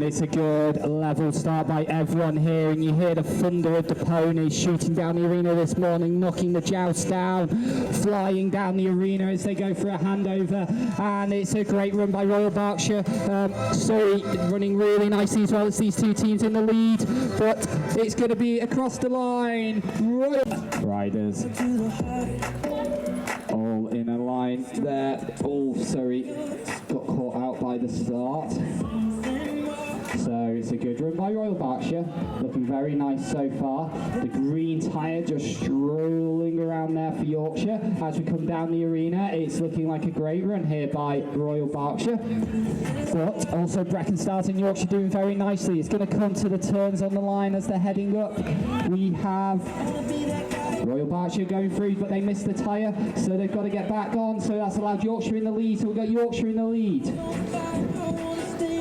it's a good level start by everyone here, and you hear the thunder of the ponies shooting down the arena this morning, knocking the joust down, flying down the arena as they go for a handover, and it's a great run by Royal Berkshire. Surrey running really nicely as well as these two teams in the lead, but it's going to be across the line. Royal riders all in a line there. Oh, sorry, got caught out by the start. So it's a good run by Royal Berkshire, looking very nice so far. The green tyre just strolling around there for Yorkshire. As we come down the arena, it's looking like a great run here by Royal Berkshire. But also Brecon Stars in Yorkshire doing very nicely. It's going to come to the turns on the line as they're heading up. We have Royal Berkshire going through, but they missed the tyre, so they've got to get back on. So that's allowed Yorkshire in the lead. So we've got Yorkshire in the lead.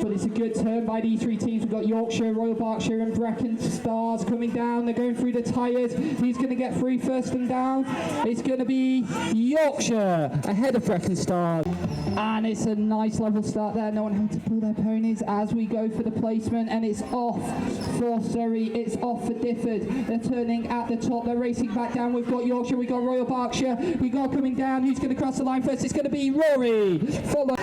But it's a good turn by these three teams. We've got Yorkshire, Royal Berkshire and Brecon Stars coming down. They're going through the tyres. Who's going to get through first and down? It's going to be Yorkshire ahead of Brecon Stars. And it's a nice level start there. No one having to pull their ponies as we go for the placement. And it's off for Surrey. It's off for Difford. They're turning at the top. They're racing back down. We've got Yorkshire. We've got Royal Berkshire. We've got coming down. Who's going to cross the line first? It's going to be Rory. Followed.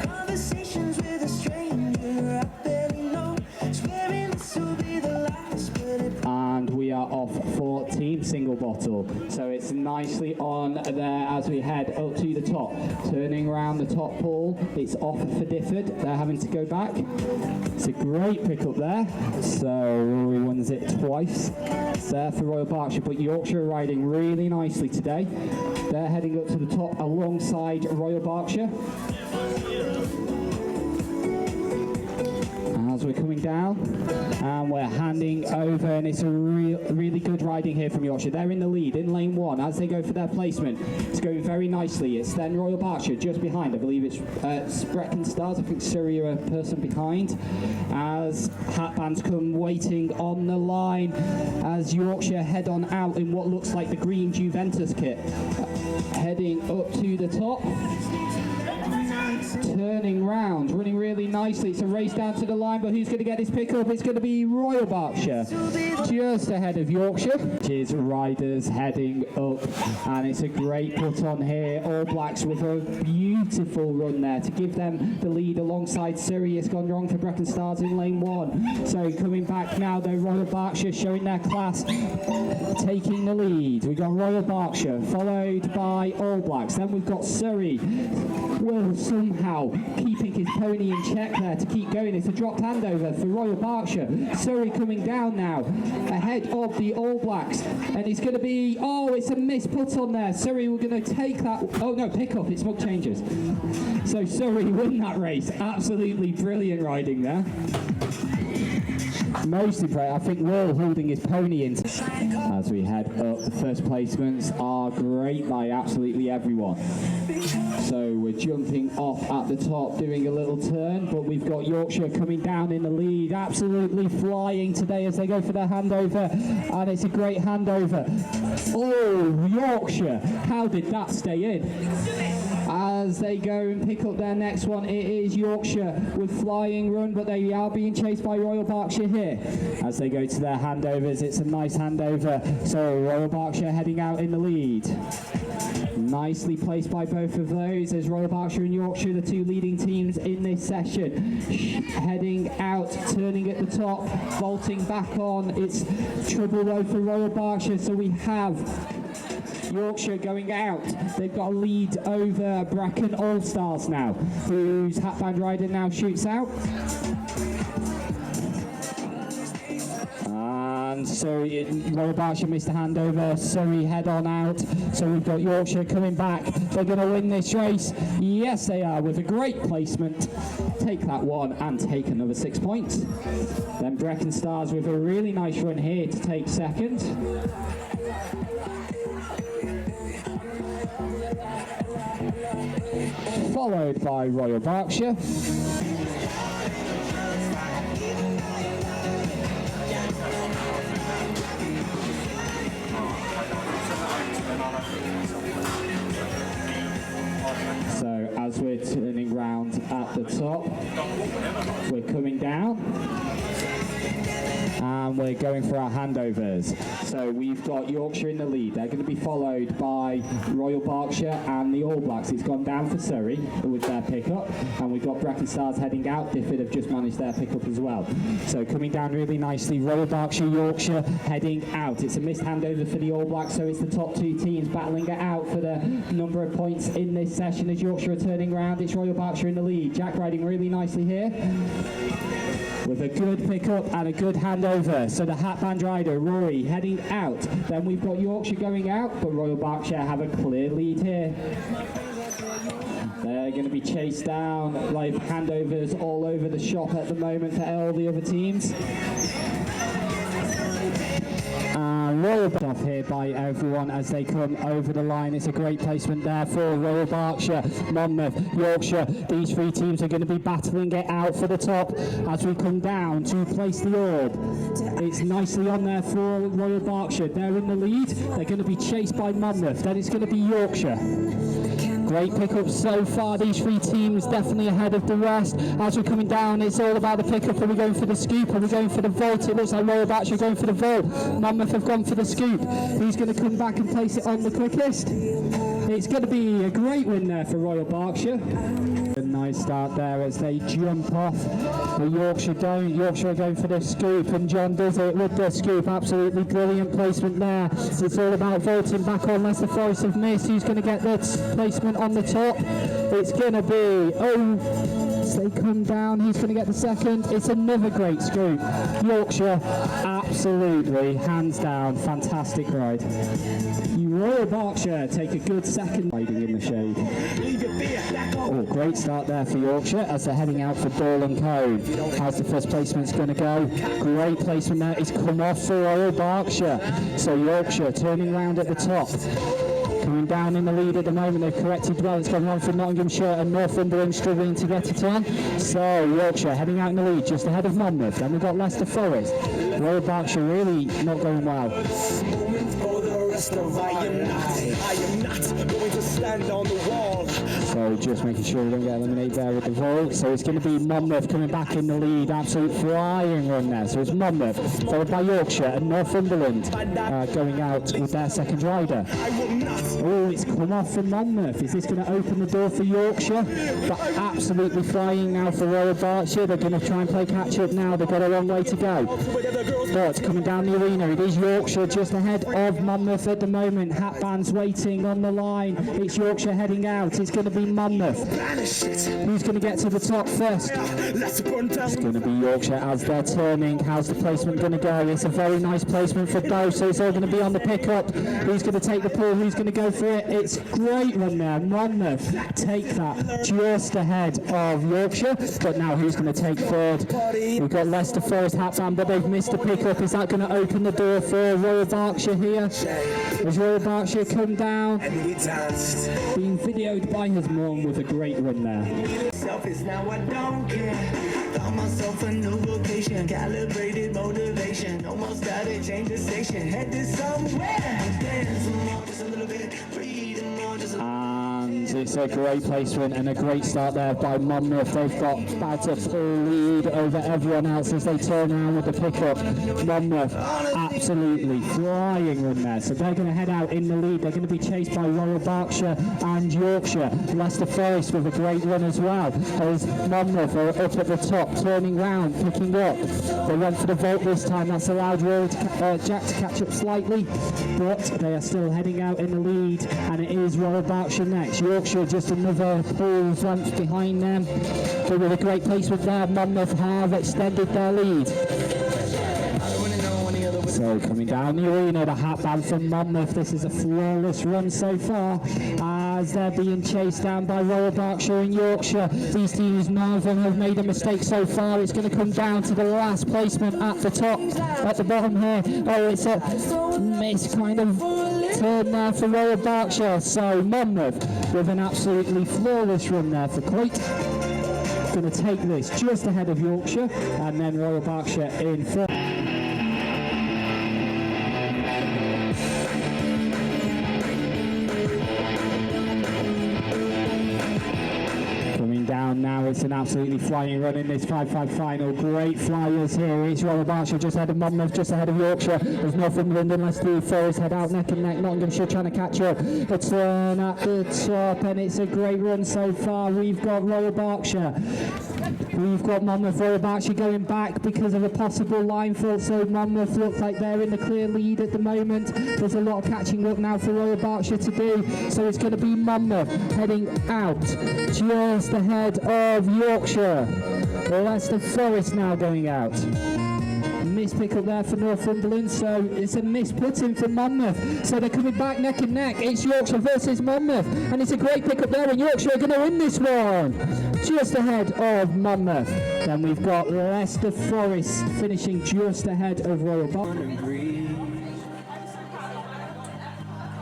Conversations with a stranger I barely know, swearing this will be the last, but it And we are off for team single bottle. So it's nicely on there as we head up to the top. Turning around the top pool, it's off for Difford. They're having to go back. It's a great pick up there. So Rory wins it twice there for Royal Berkshire, but Yorkshire are riding really nicely today. They're heading up to the top alongside Royal Berkshire. As we're coming down and we're handing over, and it's a really good riding here from Yorkshire. They're in the lead in lane one as they go for their placement. It's going very nicely. It's then Royal Berkshire just behind. I believe it's Brecon Stars. I think Surrey are a person behind as hat bands come waiting on the line as Yorkshire head on out in what looks like the green Juventus kit, heading up to the top. Turning round, running really nicely. It's a race down to the line, but who's going to get this pick up? It's going to be Royal Berkshire, just ahead of Yorkshire. Cheers, riders heading up, and it's a great put on here. All Blacks with a beautiful run there to give them the lead alongside Surrey. It's gone wrong for Brecon Stars in lane one. So coming back now, though, Royal Berkshire showing their class, taking the lead. We've got Royal Berkshire, followed by All Blacks. Then we've got Surrey. Will somehow keeping his pony in check there to keep going. It's a dropped handover for Royal Berkshire. Surrey coming down now ahead of the All Blacks, and it's going to be, oh, it's a missed put on there. Surrey were going to take that, oh no, pick up, it's smoke changes. So Surrey won that race. Absolutely brilliant riding there. Mostly, I think Will holding his pony in as we head up. The first placements are great by absolutely everyone. So we're jumping off at the top, doing a little turn, but we've got Yorkshire coming down in the lead, absolutely flying today as they go for their handover, and it's a great handover. Oh, Yorkshire, how did that stay in? As they go and pick up their next one, it is Yorkshire with flying run, but they are being chased by Royal Berkshire here. As they go to their handovers, it's a nice handover, so Royal Berkshire heading out in the lead. Nicely placed by both of those as Royal Berkshire and Yorkshire, the two leading teams in this session. Heading out, turning at the top, vaulting back on. It's trouble though for Royal Berkshire, so we have Yorkshire going out. They've got a lead over Brecon All Stars now, whose hatband rider now shoots out. And so Royal Berkshire missed the handover. Surrey head on out. So we've got Yorkshire coming back. They're going to win this race. Yes, they are, with a great placement. Take that one and take another 6 points. Then Brecon Stars with a really nice run here to take second. Followed by Royal Berkshire. So as we're turning round at the top. We're coming down. And we're going for our handovers. So we've got Yorkshire in the lead. They're going to be followed by Royal Berkshire and the All Blacks. It's gone down for Surrey with their pickup. And we've got Brecon Stars heading out. Difford have just managed their pickup as well. So coming down really nicely. Royal Berkshire, Yorkshire heading out. It's a missed handover for the All Blacks. So it's the top two teams battling it out for the number of points in this session as Yorkshire are turning round. It's Royal Berkshire in the lead. Jack riding really nicely here, with a good pickup and a good handover. So the hatband rider, Rory, heading out. Then we've got Yorkshire going out, but Royal Berkshire have a clear lead here. They're going to be chased down, like handovers all over the shop at the moment for all the other teams. Royal off here by everyone as they come over the line. It's a great placement there for Royal Berkshire, Monmouth, Yorkshire. These three teams are going to be battling it out for the top as we come down to place the orb. It's nicely on there for Royal Berkshire. They're in the lead. They're going to be chased by Monmouth. Then it's going to be Yorkshire. Great pickups so far. These three teams definitely ahead of the rest. As we're coming down, it's all about the pickup. Are we going for the scoop? Are we going for the vault? It looks like Royal Berkshire going for the vault. Monmouth have gone for the scoop. Who's going to come back and place it on the quickest? It's going to be a great win there for Royal Berkshire. A nice start there as they jump off. But Yorkshire don't. Yorkshire are going for the scoop, and John does it with the scoop. Absolutely brilliant placement there. It's all about vaulting back on. Leicester Forest have missed. Who's going to get the placement on the top? It's going to be, as they come down, who's going to get the second? It's another great scoop. Yorkshire, absolutely, hands down, fantastic ride. Royal Berkshire take a good second, riding in the shade. Oh, great start there for Yorkshire as they're heading out for Ball and Cone. How's the first placement's going to go? Great placement there. It's come off for Royal Berkshire. So Yorkshire turning round at the top. Coming down in the lead at the moment. They've corrected well. It's gone wrong for Nottinghamshire and Northumberland struggling to get it on. So Yorkshire heading out in the lead just ahead of Monmouth. Then we've got Leicester Forest. Royal Berkshire really not going well. I am not going to stand on the wall. So just making sure we don't get eliminated there with the vault. So it's going to be Monmouth coming back in the lead. Absolute flying run there. So it's Monmouth followed by Yorkshire and Northumberland going out with their second rider. Oh, it's come off for Monmouth. Is this going to open the door for Yorkshire? But absolutely flying now for Royal Berkshire. They're going to try and play catch up now. They've got a long way to go. But coming down the arena, it is Yorkshire just ahead of Monmouth at the moment. Hatbands waiting on the line. It's Yorkshire heading out. It's going to be Monmouth. Who's going to get to the top first? It's going to be Yorkshire as they're turning. How's the placement going to go? It's a very nice placement for both, so it's all going to be on the pickup. Who's going to take the pull? Who's going to go for it? It's great run there. Monmouth take that just ahead of Yorkshire. But now who's going to take third? We've got Leicester Forest Hatband, but they've missed the pickup. Is that going to open the door for Royal Berkshire here? As Royal Berkshire come down, being videoed by his mum with a great run there. Selfish now, I don't care. Found myself a new vocation, calibrated motivation. Almost gotta change the station, headed somewhere. Dance more, just a little bit, breathe more, just a little bit. And it's a great placement and a great start there by Monmouth. They've got about a full lead over everyone else as they turn around with the pickup. Monmouth absolutely flying run there. So they're going to head out in the lead. They're going to be chased by Royal Berkshire and Yorkshire. Leicester Forest with a great run as well. As Monmouth are up at the top, turning round, picking up. They went for the vault this time. That's allowed Rory Jack to catch up slightly. But they are still heading out in the lead. And it is Royal Berkshire next. Yorkshire just another pool's length behind them. But with a great placement there, Monmouth have extended their lead. So coming down the arena, the hatband from Monmouth. This is a flawless run so far as they're being chased down by Royal Berkshire and Yorkshire. These teams, none of them have made a mistake so far. It's going to come down to the last placement at the top, at the bottom here. Oh, it's a miss kind of turn there for Royal Berkshire. So Monmouth with an absolutely flawless run there for Clayt. Going to take this just ahead of Yorkshire, and then Royal Berkshire in front. it's an absolutely flying run in this 5-5 final. Great flyers here. It's Royal Berkshire just ahead of Monmouth, just ahead of Yorkshire. There's Northumberland and Leicester Forest head out neck and neck. Nottinghamshire trying to catch up. It's at the top, and it's a great run so far. We've got Royal Berkshire. We've got Monmouth. Royal Berkshire going back because of a possible line fault, so Monmouth look like they're in the clear lead at the moment. There's a lot of catching up now for Royal Berkshire to do, so it's going to be Monmouth heading out just ahead of Yorkshire. Leicester Forest now going out. Missed pick up there for Northumberland, so it's a missed put-in for Monmouth. So they're coming back neck and neck. It's Yorkshire versus Monmouth, and it's a great pick up there, and Yorkshire are going to win this one. Just ahead of Monmouth. Then we've got Leicester Forest finishing just ahead of Royal Berkshire.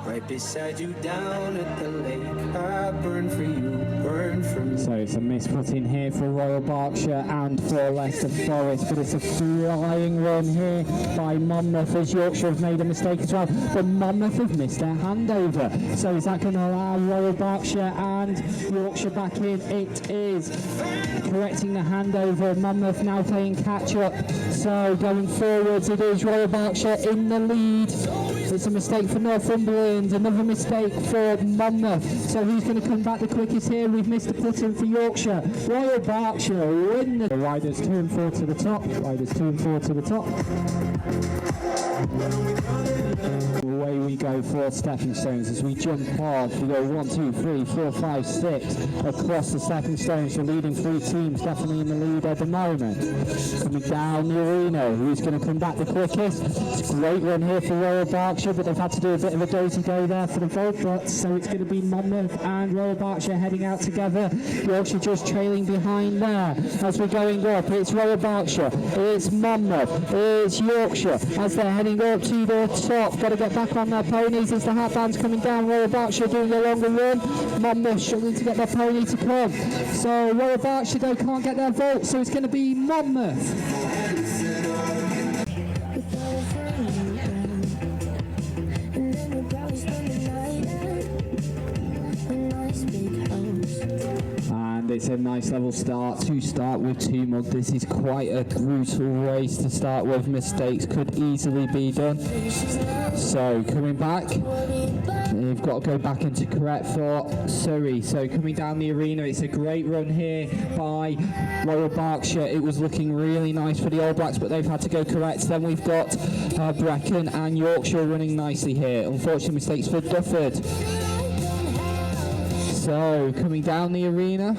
Right beside you down at the lake, I burn for you, burn for me. So it's a miss put in here for Royal Berkshire and for Leicester Forest, but it's a flying run here by Monmouth as Yorkshire have made a mistake as well. But Monmouth have missed their handover. So is that going to allow Royal Berkshire and Yorkshire back in? It is. Correcting the handover. Monmouth now playing catch up. So going forwards, it is Royal Berkshire in the lead. It's a mistake for Northumberland, another mistake for Monmouth. So who's going to come back the quickest here? We've missed the put-in for Yorkshire. Royal Berkshire win the riders 2 and 4 to the top. Riders 2 and 4 to the top. Away we go for stepping stones as we jump hard. We go 1, 2, 3, 4, 5, 6 across the stepping stones. The leading 3 teams definitely in the lead at the moment. Coming down the arena, who's going to come back the quickest? It's a great run here for Royal Berkshire, but they've had to do a bit of a dozy go there for the vault, but so it's going to be Monmouth and Royal Berkshire heading out together. Yorkshire just trailing behind there as we're going up. It's Royal Berkshire, it's Monmouth, it's Yorkshire as they're heading up to the top. Got to get back on their ponies as the hat band's coming down. Royal Berkshire doing a longer run. Monmouth struggling to get their pony to come. So Royal Berkshire though can't get their vault, so it's going to be Monmouth. And it's a nice level start to start with 2 mud. This is quite a brutal race to start with. Mistakes could easily be done. So coming back, they've got to go back into correct for Surrey. So coming down the arena, it's a great run here by Royal Berkshire. It was looking really nice for the All Blacks, but they've had to go correct. Then we've got Brecon and Yorkshire running nicely here. Unfortunate mistakes for Dufford. So coming down the arena,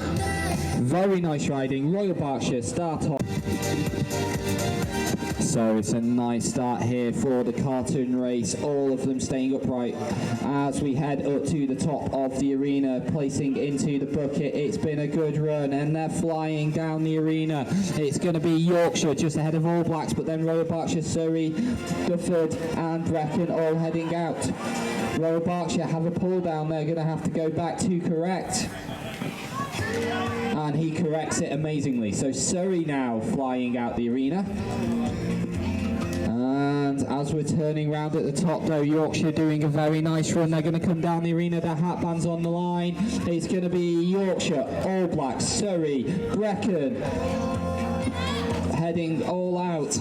very nice riding. Royal Berkshire start off. So it's a nice start here for the cartoon race, all of them staying upright as we head up to the top of the arena, placing into the bucket. It's been a good run and they're flying down the arena. It's going to be Yorkshire just ahead of All Blacks, but then Royal Berkshire, Surrey, Dufford and Brecon all heading out. Royal Berkshire have a pull down, they're going to have to go back to correct. And he corrects it amazingly. So Surrey now flying out the arena. And as we're turning round at the top though, Yorkshire doing a very nice run. They're going to come down the arena, their hat bands on the line. It's going to be Yorkshire, All Blacks, Surrey, Brecon heading all out.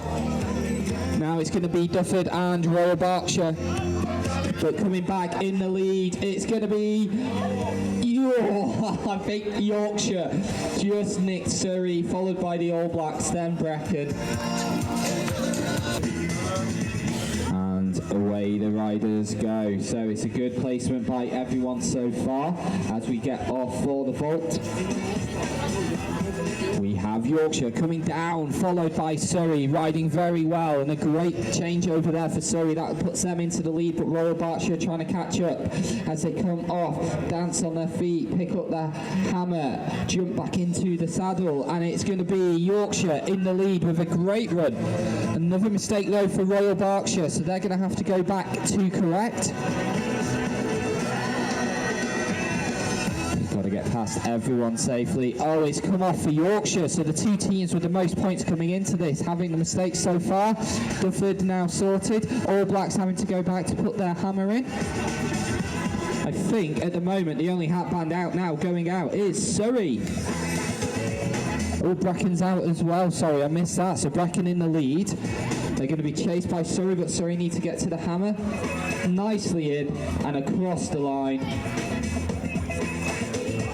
Now it's going to be Dufford and Royal Berkshire. But coming back in the lead, it's going to be I think Yorkshire just nicked Surrey, followed by the All Blacks, then Brecon. And away the riders go. So it's a good placement by everyone so far as we get off for the vault. We have Yorkshire coming down, followed by Surrey, riding very well, and a great changeover there for Surrey. That puts them into the lead, but Royal Berkshire trying to catch up as they come off, dance on their feet, pick up their hammer, jump back into the saddle, and it's going to be Yorkshire in the lead with a great run. Another mistake though for Royal Berkshire, so they're going to have to go back to correct. Got to get past everyone safely. Oh, it's come off for Yorkshire, so the 2 teams with the most points coming into this having the mistakes so far. Dufford now sorted, All Blacks having to go back to put their hammer in. I think at the moment the only hat band out now going out is Surrey. Oh, Bracken's out as well. Sorry, I missed that. So Bracken in the lead. They're going to be chased by Surrey, but Surrey need to get to the hammer. Nicely in and across the line.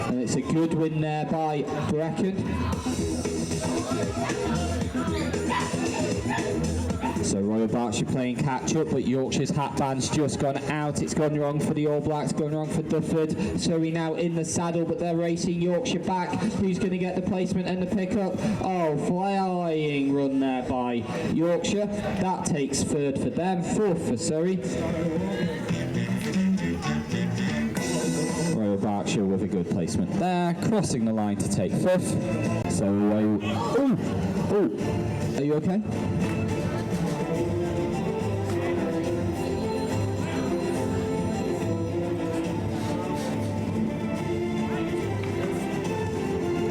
And it's a good win there by Bracken. So Royal Berkshire playing catch up, but Yorkshire's hat band's just gone out. It's gone wrong for the All Blacks, gone wrong for Dufford. Surrey now in the saddle, but they're racing Yorkshire back. Who's going to get the placement and the pickup? Oh, flying run there by Yorkshire. That takes third for them, fourth for Surrey. Royal Berkshire with a good placement there, crossing the line to take fifth. So are you okay?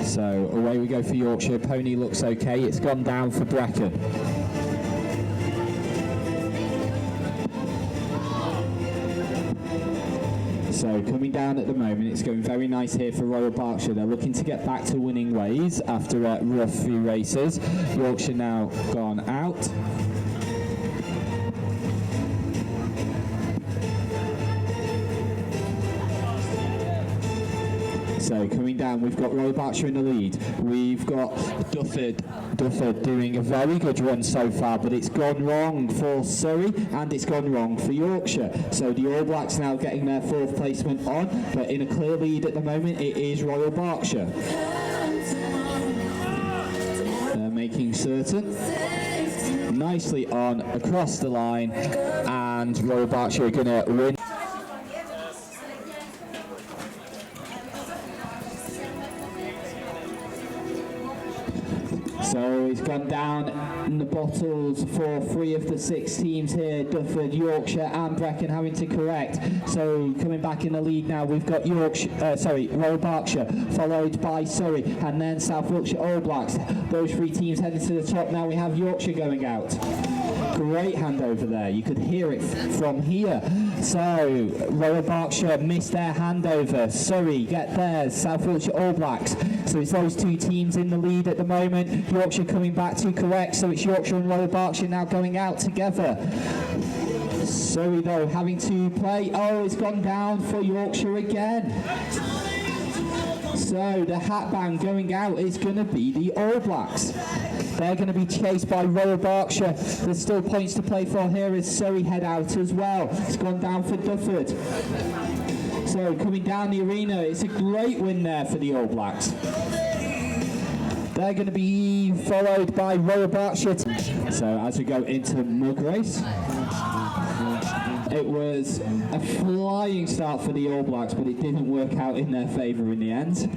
So away we go for Yorkshire. Pony looks okay. It's gone down for Bracken. So coming down at the moment, it's going very nice here for Royal Berkshire. They're looking to get back to winning ways after a rough few races. Yorkshire now gone out. So coming down, we've got Royal Berkshire in the lead. We've got Dufford doing a very good run so far, but it's gone wrong for Surrey and it's gone wrong for Yorkshire. So the All Blacks now getting their fourth placement on, but in a clear lead at the moment, it is Royal Berkshire. They're making certain. Nicely on across the line, and Royal Berkshire are going to win. So it's gone down in the bottles for 3 of the 6 teams here, Dufford, Yorkshire and Bracken having to correct. So coming back in the lead now, we've got Royal Berkshire, followed by Surrey and then South Yorkshire All Blacks. Those 3 teams heading to the top. Now we have Yorkshire going out. Great handover there, you could hear it from here. So Royal Berkshire missed their handover, Surrey get theirs, South Yorkshire All Blacks. So it's those 2 teams in the lead at the moment. Yorkshire coming back to correct, so it's Yorkshire and Royal Berkshire now going out together. Surrey though having to play, it's gone down for Yorkshire again. So the hat band going out is going to be the All Blacks. They're going to be chased by Royal Berkshire. There's still points to play for here as Surrey head out as well. It's gone down for Dufford. So coming down the arena, it's a great win there for the All Blacks. They're going to be followed by Royal Berkshire. So as we go into mug race, it was a flying start for the All Blacks, but it didn't work out in their favour in the end.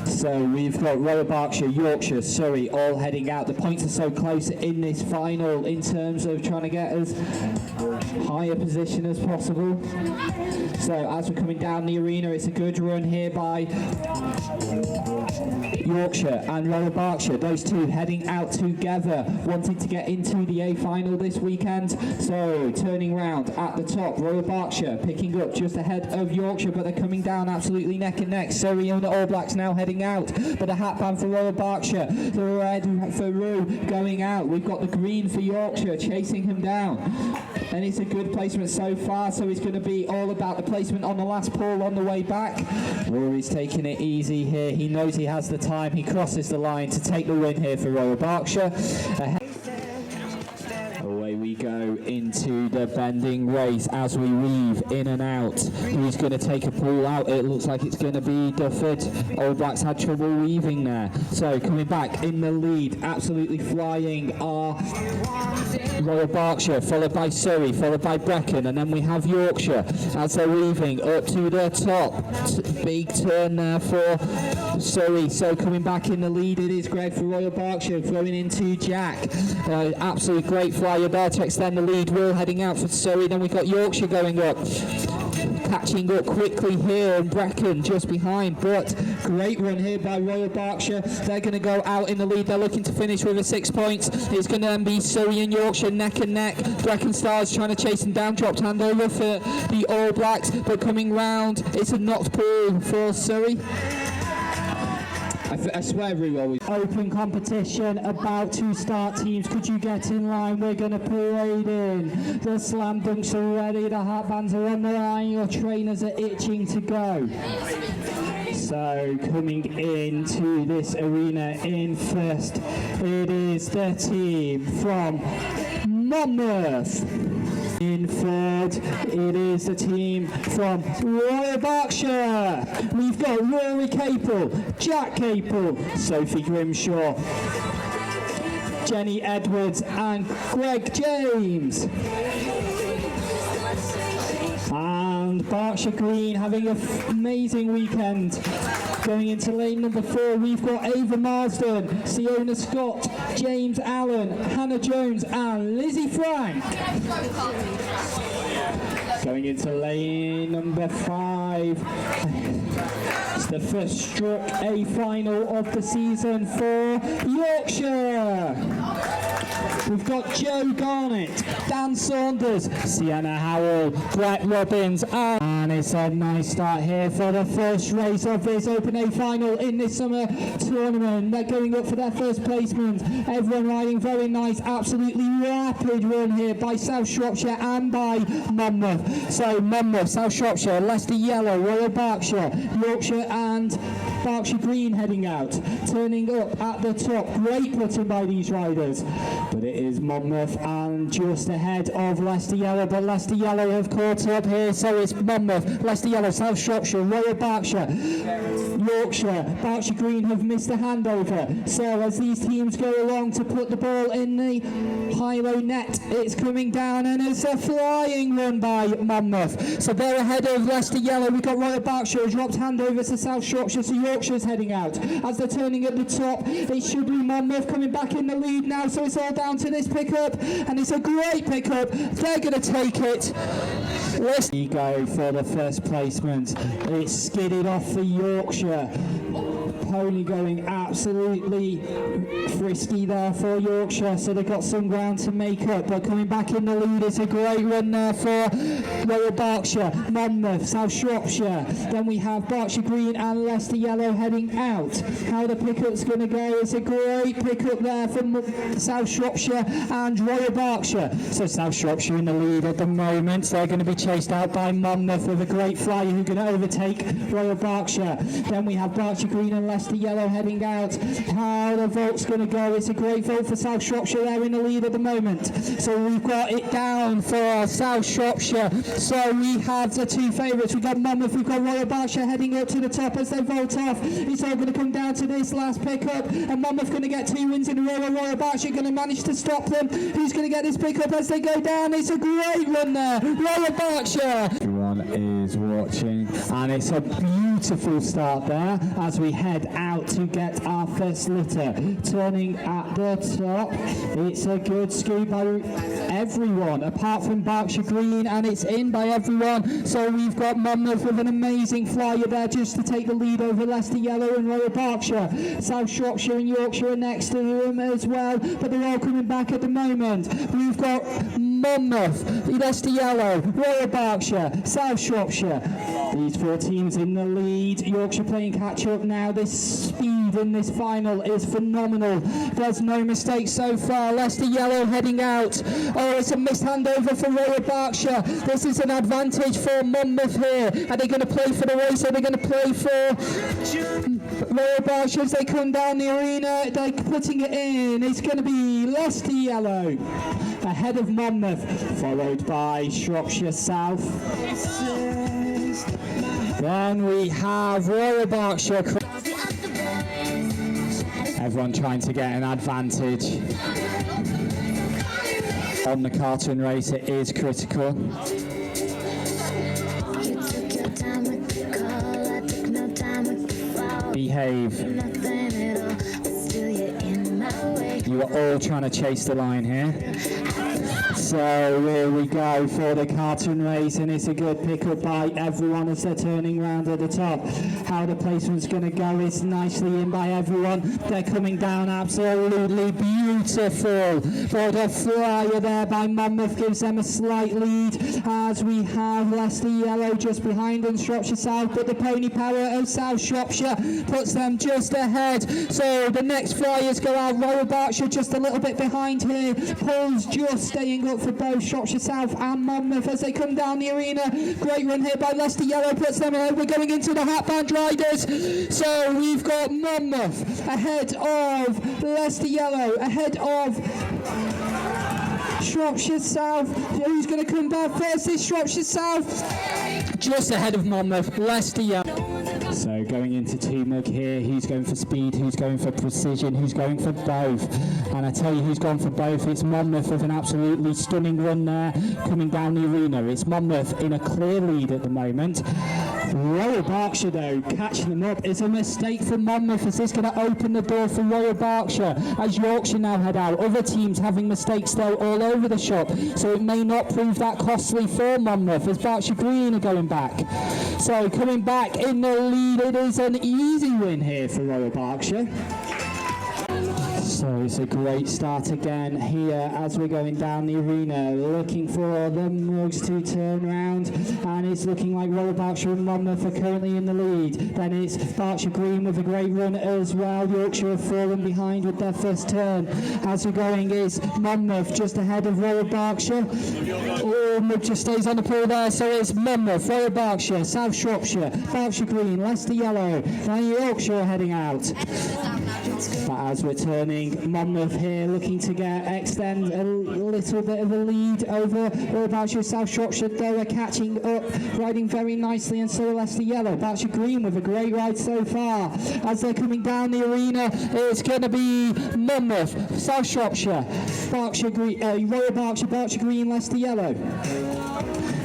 So we've got Royal Berkshire, Yorkshire, Surrey all heading out. The points are so close in this final in terms of trying to get as high a position as possible. So as we're coming down the arena, it's a good run here by Yorkshire and Royal Berkshire. Those 2 heading out together, wanting to get into the A final this weekend. So turning round at the top, Royal Berkshire picking up just ahead of Yorkshire, but they're coming down absolutely neck and neck. Surrey and the All Blacks now heading out, but a hat band for Royal Berkshire, the red for Roo going out. We've got the green for Yorkshire chasing him down, and it's a good placement so far. So it's going to be all about the placement on the last pull on the way back. Rory's taking it easy here. He knows he has the time. He crosses the line to take the win here for Royal Berkshire. Away we go into the bending race as we weave in and out. Who's going to take a pull out? It looks like it's going to be Dufford. All Blacks had trouble weaving there. So coming back in the lead, absolutely flying are Royal Berkshire, followed by Surrey, followed by Bracken, and then we have Yorkshire as they're weaving up to the top. Big turn there for Surrey. So coming back in the lead, it is Greg for Royal Berkshire, throwing into Jack. Absolutely great flyer there to extend the lead. Will heading out for Surrey. Then we've got Yorkshire going up, catching up quickly here, and Bracken just behind, but great run here by Royal Berkshire. They're going to go out in the lead. They're looking to finish with a 6 points. It's going to then be Surrey and Yorkshire neck and neck. Bracken Stars trying to chase them down, dropped hand over for the All Blacks, but coming round, it's a knocked pull for Surrey. I swear we always... Open competition, about to start. Teams, could you get in line? We're going to parade in. The slam dunks are ready, the heartbands are on the line, your trainers are itching to go. So coming into this arena in first, it is the team from Monmouth. In third, it is the team from Royal Berkshire. We've got Rory Capel, Jack Capel, Sophie Grimshaw, Jenny Edwards and Greg James. And Berkshire Green having an amazing weekend. Going into lane number 4, we've got Ava Marsden, Siona Scott, James Allen, Hannah Jones and Lizzie Frank. Going into lane number 5, it's the first struck A final of the season for Yorkshire. We've got Joe Garnett, Dan Saunders, Sienna Howell, Brett Robbins, and it's a nice start here for the first race of this Open A final in this summer tournament. They're going up for their first placement. Everyone riding very nice, absolutely rapid run here by South Shropshire and by Monmouth. So Monmouth, South Shropshire, Leicester Yellow, Royal Berkshire, Yorkshire and Berkshire Green heading out. Turning up at the top, great putting by these riders. But it is Monmouth and just ahead of Leicester Yellow, but Leicester Yellow have caught up here, so it's Monmouth, Leicester Yellow, South Shropshire, Royal Berkshire, Yorkshire, Berkshire Green have missed the handover. So as these teams go along to put the ball in the high-low net, it's coming down and it's a flying run by Monmouth. So they're ahead of Leicester Yellow. We've got Royal Berkshire, dropped handover to South Shropshire, so Yorkshire's heading out. As they're turning at the top, it should be Monmouth coming back in the lead now, so it's all down to this pickup, and it's a great pickup. They're going to take it. Let's go for the first placement. It's skidded off for Yorkshire. Pony going absolutely frisky there for Yorkshire, so they've got some ground to make up, but coming back in the lead, it's a great run there for Royal Berkshire, Monmouth, South Shropshire. Then we have Berkshire Green and Leicester Yellow heading out. How the pickup's going to go, it's a great pickup there from South Shropshire and Royal Berkshire. So South Shropshire in the lead at the moment. They're going to be chased out by Monmouth with a great flyer who's going to overtake Royal Berkshire. Then we have Berkshire Green and Leicester Yellow heading out. How the vote's going to go, it's a great vote for South Shropshire. They're in the lead at the moment. So we've got it down for South Shropshire. So we have the two favourites. We've got Monmouth, we've got Royal Berkshire heading up to the top as they vote off. It's all going to come down to this last pickup, and Monmouth going to get 2 wins in a row. Royal Berkshire going to manage to stop them. Who's going to get this pickup as they go down? It's a great run there, Royal Berkshire. Everyone is watching, and it's a beautiful start there as we head out to get our first litter. Turning at the top, it's a good scoop by everyone apart from Berkshire Green, and it's in by everyone. So we've got Monmouth with an amazing flyer there just to take the lead over Leicester Yellow and Royal Berkshire. South Shropshire and Yorkshire are next to them as well, but they're all coming back at the moment. We've got Monmouth, Leicester Yellow, Royal Berkshire, South Shropshire. These 4 teams in the lead. Yorkshire playing catch up now. This speed in this final is phenomenal. There's no mistakes so far. Leicester Yellow heading out. Oh, it's a missed handover for Royal Berkshire. This is an advantage for Monmouth here. Are they going to play for the race? Are they going to play for Royal Berkshire as they come down the arena? They're putting it in. It's going to be Leicester Yellow ahead of Monmouth, followed by Shropshire South. Then we have Royal Berkshire. Everyone trying to get an advantage. On the cartoon race, it is critical. Behave. You are all trying to chase the line here. So here we go for the cartoon race, and it's a good pick-up by everyone as they're turning round at the top. How the placement's going to go is nicely in by everyone. They're coming down absolutely beautiful. For the flyer there by Monmouth gives them a slight lead, as we have Leicester Yellow just behind and Shropshire South, but the pony power of South Shropshire puts them just ahead. So the next flyers go out. Royal Berkshire just a little bit behind here. Paul's just staying up for both Shropshire South and Monmouth as they come down the arena. Great run here by Leicester Yellow, puts them ahead. We're going into the Hatband Riders. So we've got Monmouth ahead of Leicester Yellow, ahead of Shropshire South. Who's going to come back first? Is Shropshire South just ahead of Monmouth. Leicester Yellow. So going into Tumug here, who's going for speed, who's going for precision, who's going for both? And I tell you who's gone for both. It's Monmouth with an absolutely stunning run there coming down the arena. It's Monmouth in a clear lead at the moment. Royal Berkshire though, catching them up is a mistake for Monmouth. Is this going to open the door for Royal Berkshire as Yorkshire now head out? Other teams having mistakes though all over the shop, so it may not prove that costly for Monmouth as Berkshire Green are going back. So coming back in the lead, it is an easy win here for Royal Berkshire. So it's a great start again here as we're going down the arena, looking for the mugs to turn round, and it's looking like Royal Berkshire and Monmouth are currently in the lead. Then it's Berkshire Green with a great run as well. Yorkshire have fallen behind with their first turn. As we're going is Monmouth just ahead of Royal Berkshire. Oh, Mug just stays on the pole there, so it's Monmouth, Royal Berkshire, South Shropshire, Berkshire Green, Leicester Yellow, and Yorkshire heading out. But as we're turning, Monmouth here looking to extend a little bit of a lead over Royal Berkshire. South Shropshire though are catching up, riding very nicely, and so Leicester Yellow. Berkshire Green with a great ride so far. As they're coming down the arena, it's going to be Monmouth, South Shropshire, Berkshire Green, Royal Berkshire, Berkshire Green, Leicester Yellow.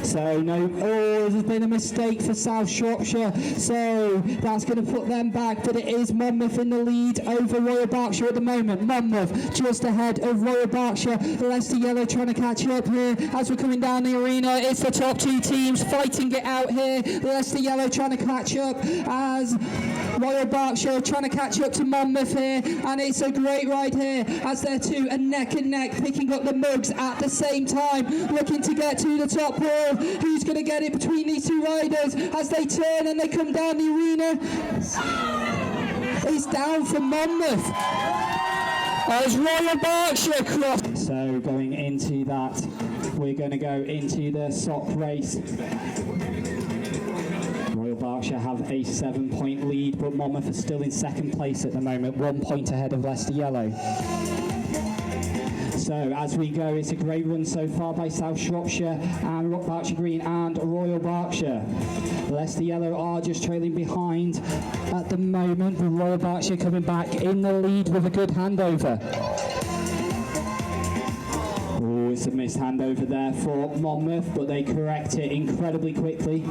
So there's been a mistake for South Shropshire, so that's going to put them back, but it is Monmouth in the lead over Royal Berkshire at the moment. Monmouth just ahead of Royal Berkshire. Leicester Yellow trying to catch up here as we're coming down the arena. It's the top two teams fighting it out here. Leicester Yellow trying to catch up as Royal Berkshire trying to catch up to Monmouth here, and it's a great ride here as they're two are neck and neck picking up the mugs at the same time, looking to get to the top pole. Who's going to get it between these two riders as they turn and they come down the arena? It's down for Monmouth as Royal Berkshire cross. So going into that, we're going to go into the sock race. Royal Berkshire have a 7-point lead, but Monmouth are still in second place at the moment, 1 point ahead of Leicester Yellow. So as we go, it's a great run so far by South Shropshire and Berkshire Green and Royal Berkshire. Leicester Yellow are just trailing behind at the moment, but Royal Berkshire coming back in the lead with a good handover. Oh, it's a missed handover there for Monmouth, but they correct it incredibly quickly.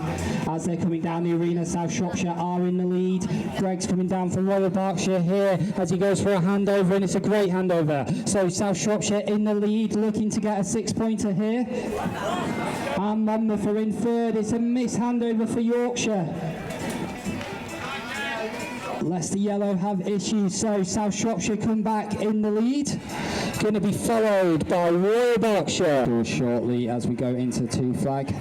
As they're coming down the arena, South Shropshire are in the lead. Greg's coming down from Royal Berkshire here as he goes for a handover, and it's a great handover. So South Shropshire in the lead, looking to get a 6-pointer here. And Monmouth are in third. It's a missed handover for Yorkshire. Leicester Yellow have issues, so South Shropshire come back in the lead. Going to be followed by Royal Berkshire shortly as we go into 2 flag.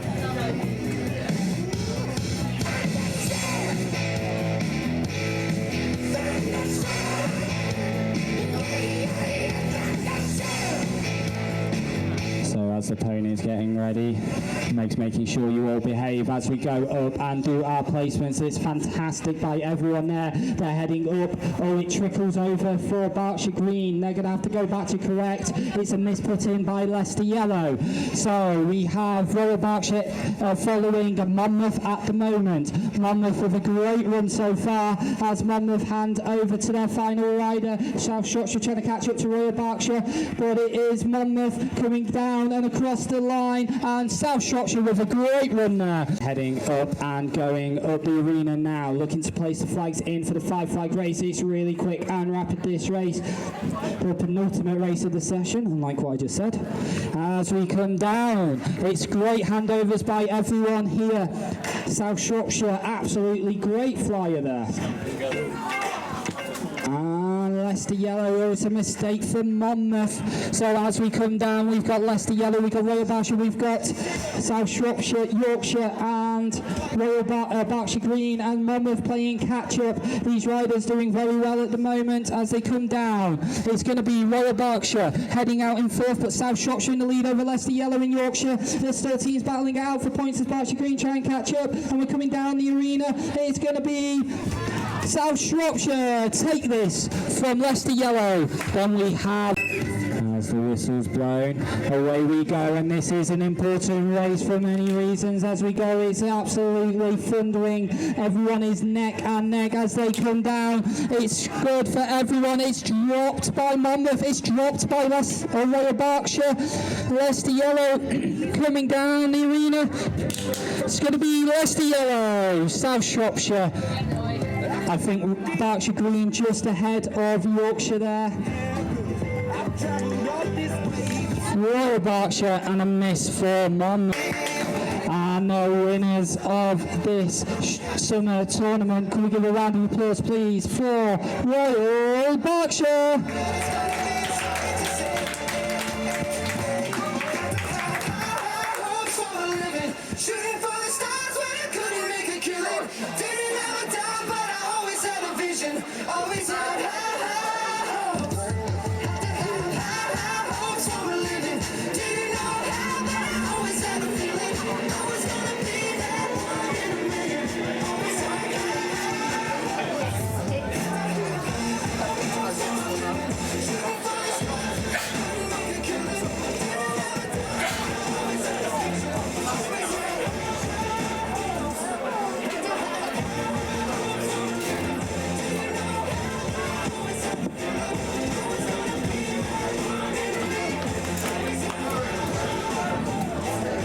As the pony is getting ready, making sure you all behave as we go up and do our placements. It's fantastic by everyone there. They're heading up. Oh, it trickles over for Berkshire Green. They're going to have to go back to correct. It's a miss put in by Leicester Yellow. So we have Royal Berkshire following Monmouth at the moment. Monmouth with a great run so far as Monmouth hand over to their final rider. South Shropshire trying to catch up to Royal Berkshire, but it is Monmouth coming down and across the line, and South Shropshire with a great run there. Heading up and going up the arena now, looking to place the flags in for the 5-flag race. It's really quick and rapid, this race. The penultimate race of the session, unlike what I just said. As we come down, it's great handovers by everyone here. South Shropshire, absolutely great flyer there. And Leicester Yellow, it's a mistake from Monmouth. So as we come down, we've got Leicester Yellow, we've got Royal Berkshire, we've got South Shropshire, Yorkshire and Royal Berkshire Green and Monmouth playing catch-up. These riders doing very well at the moment as they come down. It's going to be Royal Berkshire heading out in fourth, but South Shropshire in the lead over Leicester Yellow in Yorkshire. There's still teams battling it out for points as Berkshire Green try and catch up, and we're coming down the arena. It's going to be South Shropshire take this from Leicester Yellow. Then we have, as the whistle's blown, away we go, and this is an important race for many reasons. As we go, it's absolutely thundering. Everyone is neck and neck as they come down. It's good for everyone. It's dropped by Monmouth. It's dropped by Royal Berkshire. Leicester Yellow coming down the arena. It's going to be Leicester Yellow, South Shropshire. I think Berkshire Green just ahead of Yorkshire there. Royal Berkshire and a miss for Monmouth. And the winners of this summer tournament, can we give a round of applause please for Royal Berkshire?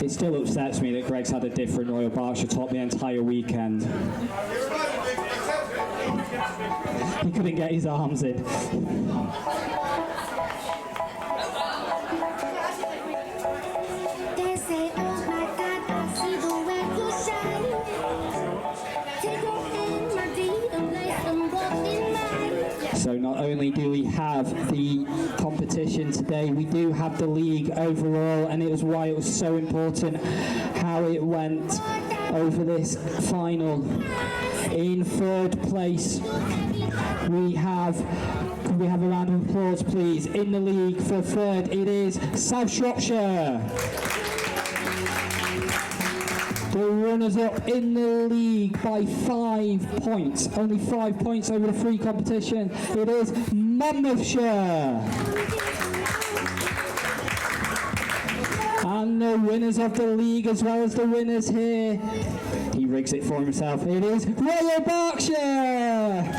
It still upsets me that Greg's had a different Royal Berkshire top the entire weekend. He couldn't get his arms in. They say, oh my God, I see the way you shine. Take your hand, my dear, and place them both in mine. So not only do we have the competition today, we do have the league overall, and it was why it was so important how it went over this final. In third place, we have, could we have a round of applause please? In the league for third, it is South Shropshire. The runners-up in the league by 5 points, only 5 points over the free competition. It is Monmouthshire. And the winners of the league as well as the winners here. He rigs it for himself. It is Royal Berkshire.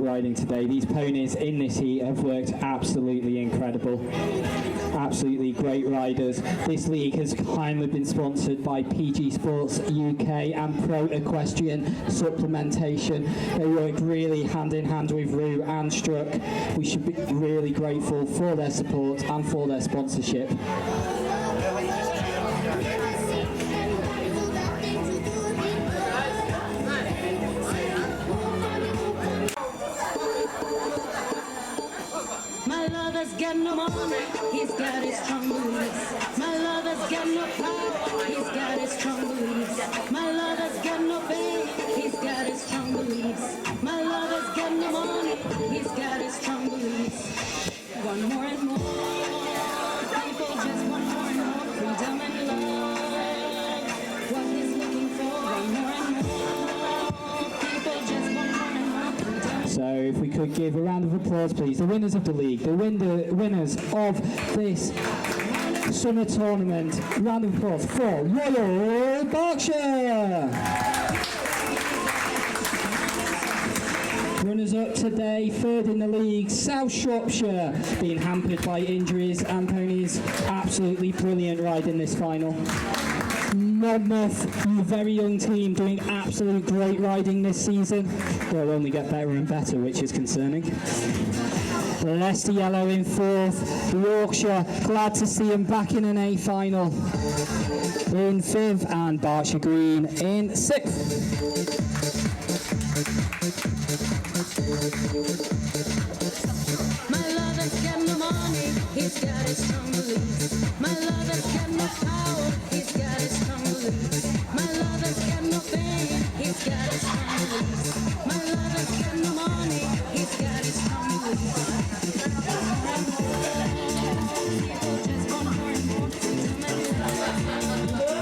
riding today. These ponies in this heat have worked absolutely incredible. Absolutely great riders. This league has kindly been sponsored by PG Sports UK and Pro Equestrian Supplementation. They work really hand in hand with Roo and Struck. We should be really grateful for their support and for their sponsorship. My lover's got no money, he's got his strong beliefs. My lover's got no power, he's got his strong beliefs. My lover's got no fame, he's got his strong beliefs. My lover's got no money, he's got his strong beliefs. One more and more, people just want more and more freedom and love. What he's looking for, one more and more, people just want more and more freedom. So if we could give a round of applause, please. The winners of the league, the winners of this summer tournament. Round of applause for Royal Berkshire. Runners up today, third in the league, South Shropshire, being hampered by injuries and ponies. Absolutely brilliant ride in this final. Monmouth, a very young team, doing absolute great riding this season. They'll only get better and better, which is concerning. Leicester Yellow in fourth. Yorkshire, glad to see them back in an A final in fifth, and Berkshire Green in sixth. My lover's got no money, he's got his strong beliefs. My lover's got no power, he's got his strong beliefs. My lover's got no fame, he's got his strong beliefs. My lover's got no money, he's got his strong beliefs. People just want more and more freedom and love.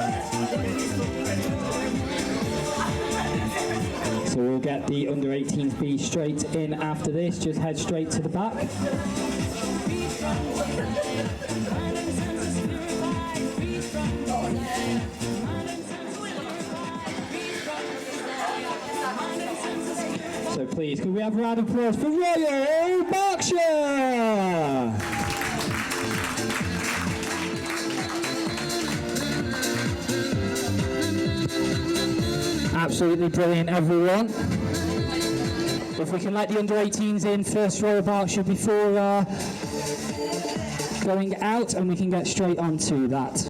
So we'll get the under 18s B straight in after this. Just head straight to the back. So please, could we have a round of applause for Royal Berkshire? Absolutely brilliant, everyone. If we can let the under 18s in first, Royal Berkshire, before going out, and we can get straight on to that.